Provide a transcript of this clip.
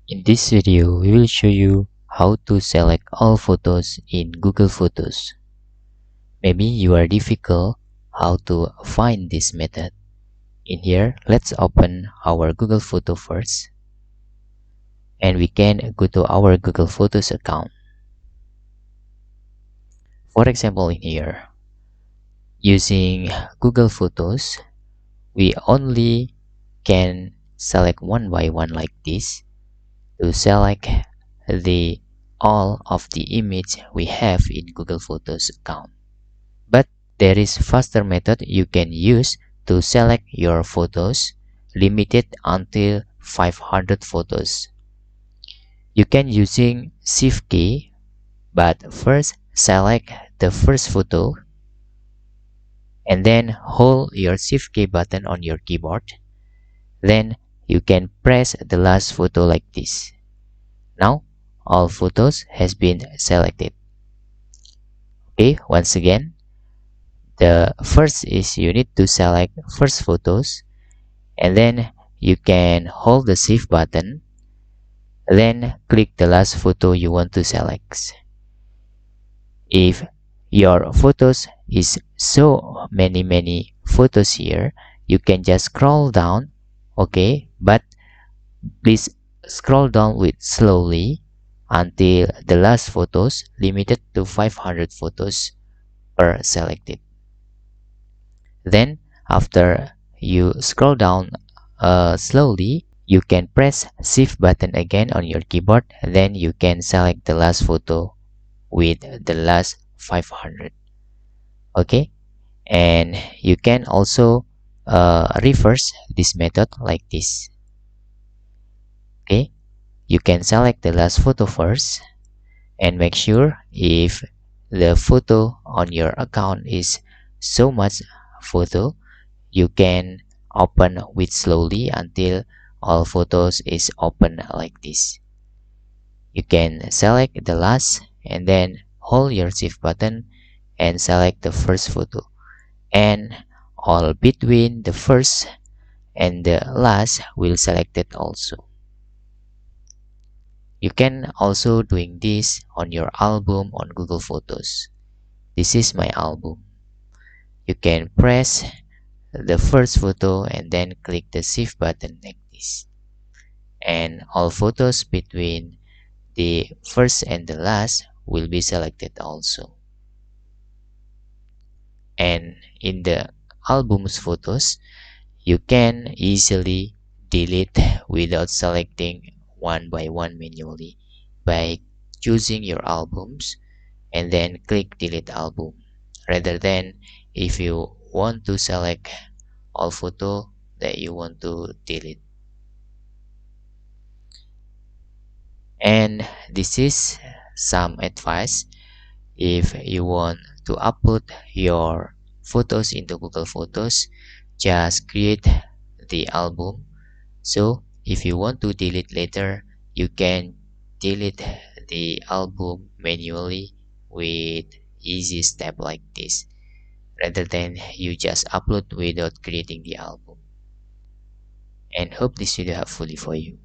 In this video, we will show you how to select all photos in Google Photos. Maybe you are difficult how to find this method. In here, let's open our Google Photo first. And we can go to our Google Photos account. For example, in here, using Google Photos, we only can select one by one like this to select the all of the image we have in Google Photos account. But there is faster method you can use to select your photos, limited until 500 photos. You can using Shift key, but first select the first photo and then hold your Shift key button on your keyboard. Then you can press the last photo like this. Now all photos has been selected. Okay, once again, the first is you need to select first photos and then you can hold the shift button, then click the last photo you want to select. If your photos is so many photos here, you can just scroll down, okay, but please scroll down with slowly until the last photos limited to 500 photos per selected. Then after you scroll down slowly, you can press shift button again on your keyboard, then you can select the last photo with the last 500. Okay, and you can also reverse this method like this. Okay, you can select the last photo first and make sure if the photo on your account is so much photo, you can open with slowly until all photos is open like this. You can select the last and then hold your shift button and select the first photo, and all between the first and the last will select it also. You can also doing this on your album on Google Photos. This is my album. You can press the first photo and then click the shift button like this, and all photos between the first and the last will be selected also. And in the album's photos, you can easily delete without selecting one by one manually by choosing your albums and then click delete album, rather than if you want to select all photo that you want to delete. And this is some advice if you want to upload your photos into Google Photos. Just create the album, so if you want to delete later, you can delete the album manually with easy step like this, rather than you just upload without creating the album. And hope this video helpful for you.